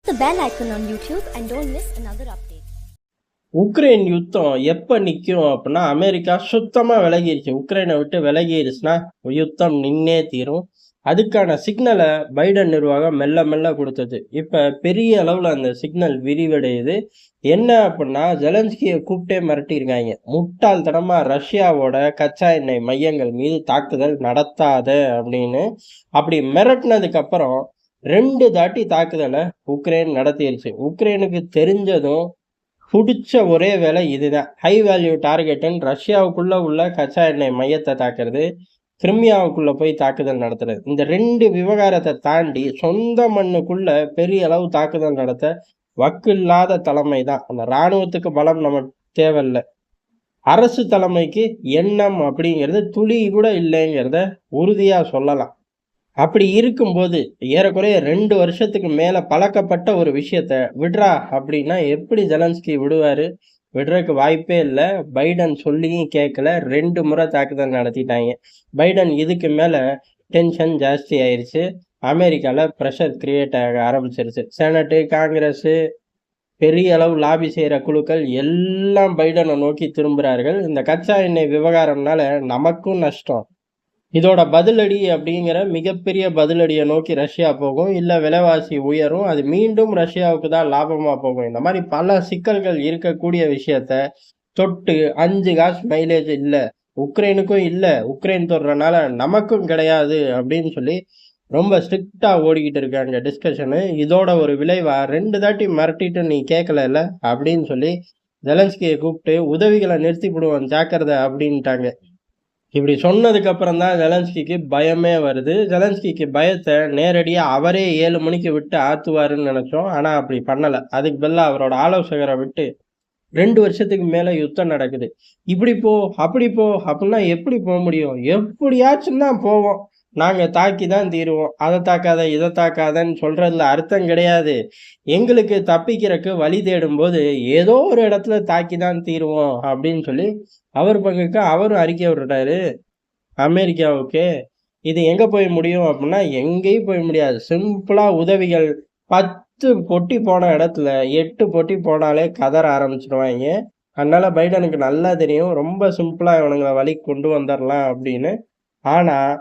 the bell icon on YouTube and don't miss another update. Ukraine யுத்தம் எப்ப நிக்கும் அப்படின்னா, அமெரிக்கா சுத்தமா விலகிருச்சு. உக்ரைனை விட்டு விலகிருச்சுன்னா, யுத்தம் நின்னே தீரும். அதுக்கான சிக்னல பைடன் நிர்வாகம் மெல்ல மெல்ல கொடுத்தது. இப்ப பெரிய அளவுல அந்த சிக்னல் விரிவடையுது. என்ன அப்படின்னா, ஜெலன்ஸ்கியை கூப்பிட்டே மிரட்டியிருக்காங்க. முட்டாள்தனமா ரஷ்யாவோட கச்சா எண்ணெய் மையங்கள் மீது தாக்குதல் நடத்தாத அப்படின்னு. அப்படி மிரட்டினதுக்கு அப்புறம் 2 தாட்டி தாக்குதலை உக்ரைன் நடத்திருச்சு. உக்ரைனுக்கு தெரிஞ்சதும் புடிச்ச ஒரே வேலை இதுதான். ஹை வேல்யூ டார்கெட்டுன்னு ரஷ்யாவுக்குள்ள உள்ள கச்சா எண்ணெய் மையத்தை தாக்குறது, கிரிமியாவுக்குள்ள போய் தாக்குதல் நடத்துறது. இந்த 2 விவகாரத்தை தாண்டி சொந்த மண்ணுக்குள்ள பெரிய அளவு தாக்குதல் நடத்த வக்கில்லாத தலைமை தான். அந்த இராணுவத்துக்கு பலம் நமக்கு தேவையில்லை. அரசு தலைமைக்கு எண்ணம் அப்படிங்கிறது துளி கூட இல்லைங்கிறத உறுதியா சொல்லலாம். அப்படி இருக்கும்போது ஏறக்குறைய 2 வருஷத்துக்கு மேல பழக்கப்பட்ட ஒரு விஷயத்த விட்றா அப்படின்னா எப்படி ஜெலன்ஸ்கி விடுவாரு? விடுறதுக்கு வாய்ப்பே இல்லை. பைடன் சொல்லியும் கேட்கல. 2 முறை தாக்குதல் நடத்திட்டாங்க. பைடன் இதுக்கு மேல டென்ஷன் ஜாஸ்தி ஆயிருச்சு. அமெரிக்கால ப்ரெஷர் கிரியேட் ஆக ஆரம்பிச்சிருச்சு. செனட்டு, காங்கிரஸ், பெரிய அளவு லாபி செய்யற குழுக்கள் எல்லாம் பைடனை நோக்கி திரும்புகிறார்கள். இந்த கச்சா எண்ணெய் விவகாரம்னால நமக்கும் நஷ்டம். இதோட பதிலடி அப்படிங்கிற மிகப்பெரிய பதிலடியை நோக்கி ரஷ்யா போகும். இல்லை விலைவாசி உயரும். அது மீண்டும் ரஷ்யாவுக்கு தான் லாபமாக போகும். இந்த மாதிரி பல சிக்கல்கள் இருக்கக்கூடிய விஷயத்த தொட்டு 5 காசு மைலேஜ் இல்லை, உக்ரைனுக்கும் இல்லை, உக்ரைன் தொடுறனால நமக்கும் கிடையாது அப்படின்னு சொல்லி ரொம்ப ஸ்ட்ரிக்டாக ஓடிக்கிட்டு இருக்காங்க டிஸ்கஷனு. இதோட ஒரு விளைவா 2 தாட்டி மிரட்டிட்டு நீ கேட்கல அப்படின்னு சொல்லி ஜெலன்ஸ்கியை கூப்பிட்டு உதவிகளை நிறுத்திவிடுவோம் ஜாக்கிரதை அப்படின்ட்டாங்க. இப்படி சொன்னதுக்கு அப்புறம் தான் ஜெலன்ஸ்கிக்கு பயமே வருது. ஜெலன்ஸ்கிக்கு பயத்தை நேரடியாக அவரே 7 மணிக்கு விட்டு ஆற்றுவாருன்னு நினச்சோம். ஆனால் அப்படி பண்ணலை. அதுக்கு பதிலாக அவரோட ஆலோசகரை விட்டு 2 வருஷத்துக்கு மேலே யுத்தம் நடக்குது. இப்படி போ அப்படி போ அப்படின்னா எப்படி போக முடியும்? எப்படியாச்சும் தான் போவோம். நாங்கள் தாக்கி தான் தீருவோம். அதை தாக்காத இதை தாக்காதன்னு சொல்கிறதுல அர்த்தம் கிடையாது. எங்களுக்கு தப்பிக்கிறதுக்கு வழி தேடும்போது ஏதோ ஒரு இடத்துல தாக்கி தான் தீருவோம் அப்படின்னு சொல்லி அவர் பங்குக்கு அவரும் அறிக்கை விடுறாரு அமெரிக்காவுக்கு. இது எங்கே போய் முடியும் அப்படின்னா, எங்கேயும் போய் முடியாது. சிம்பிளாக உதவிகள் 10 பொட்டி போன இடத்துல 8 பொட்டி போனாலே கதற ஆரம்பிச்சிடுவாங்க. அதனால பைடனுக்கு நல்லா தெரியும், ரொம்ப சிம்பிளாக இவனுங்களை வழி கொண்டு வந்துடலாம் அப்படின்னு. ஆனால்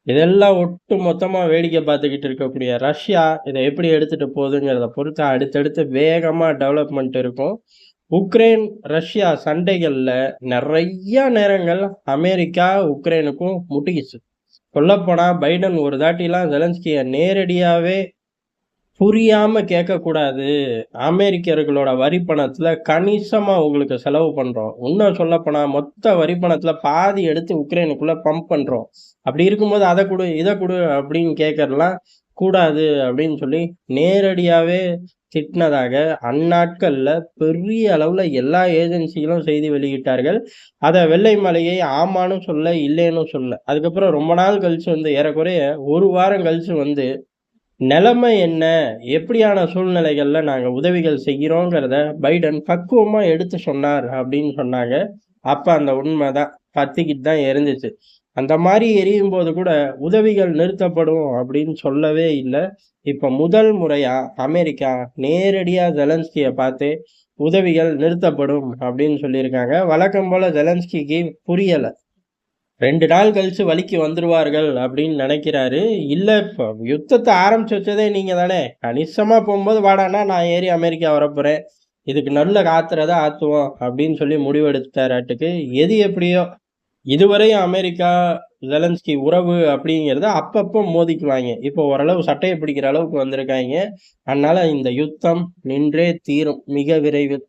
இதெல்லாம் ஒட்டு மொத்தமாக வேடிக்கை பார்த்துக்கிட்டு இருக்கக்கூடிய ரஷ்யா இதை எப்படி எடுத்துகிட்டு போகுதுங்கிறத பொறுத்து அடுத்தடுத்து வேகமாக டெவலப்மெண்ட் இருக்கும். உக்ரைன் ரஷ்யா சண்டைகளில் நிறைய நேரங்கள் அமெரிக்கா உக்ரைனுக்கும் முட்டிக்கிச்சு. சொல்லப்போனால் பைடன் ஒரு தாட்டிலாம் ஜெலன்ஸ்கியை நேரடியாகவே புரியாம கேட்கக்கூடாது. அமெரிக்கர்களோட வரி பணத்துல கணிசமா உங்களுக்கு செலவு பண்றோம். இன்னும் சொல்லப்போனா மொத்த வரி பணத்துல பாதி எடுத்து உக்ரைனுக்குள்ள பம்ப் பண்றோம். அப்படி இருக்கும்போது அதை கொடு இதை கொடு அப்படின்னு கேட்கறலாம் கூடாது அப்படின்னு சொல்லி நேரடியாவே திட்டினதாக அந்நாட்கள்ல பெரிய அளவுல எல்லா ஏஜென்சிகளும் செய்தி வெளியிட்டார்கள். அதை வெள்ளை மாளிகை ஆமான்னு சொல்ல, இல்லைன்னு சொல்ல. அதுக்கப்புறம் ரொம்ப நாள் கழிச்சு ஏறக்குறைய 1 வாரம் கழிச்சு நிலைமை என்ன, எப்படியான சூழ்நிலைகள்ல நாங்க உதவிகள் செய்கிறோங்கிறத பைடன் பக்குவமா எடுத்து சொன்னார் அப்படின்னு சொன்னாங்க. அப்ப அந்த உண்மைதான் பத்திக்கிட்டு தான் எரிஞ்சிச்சு. அந்த மாதிரி எரியும் போது கூட உதவிகள் நிறுத்தப்படும் அப்படின்னு சொல்லவே இல்லை. இப்ப முதல் முறையா அமெரிக்கா நேரடியா ஜெலன்ஸ்கியை பார்த்து உதவிகள் நிறுத்தப்படும் அப்படின்னு சொல்லியிருக்காங்க. வழக்கம் போல ஜெலன்ஸ்கிக்கு புரியலை. 2 நாள் கழிச்சு வழிக்கு வந்துருவார்கள் அப்படின்னு நினைக்கிறாரு. இல்லை, இப்போ யுத்தத்தை ஆரம்பிச்சு வச்சதே நீங்க தானே. கணிசமா போகும்போது வாடானா நான் ஏறி அமெரிக்கா வரப்போறேன், இதுக்கு நல்ல ஆத்துறதை ஆத்துவோம் அப்படின்னு சொல்லி முடிவெடுத்தாராட்டுக்கு. எது எப்படியோ இதுவரையும் அமெரிக்கா ஜெலன்ஸ்கி உறவு அப்படிங்கிறத அப்பப்போ மோதிக்குவாங்க. இப்போ ஓரளவு சட்டையை பிடிக்கிற அளவுக்கு வந்திருக்காங்க. அதனால இந்த யுத்தம் நின்றே தீரும் மிக விரைவில்.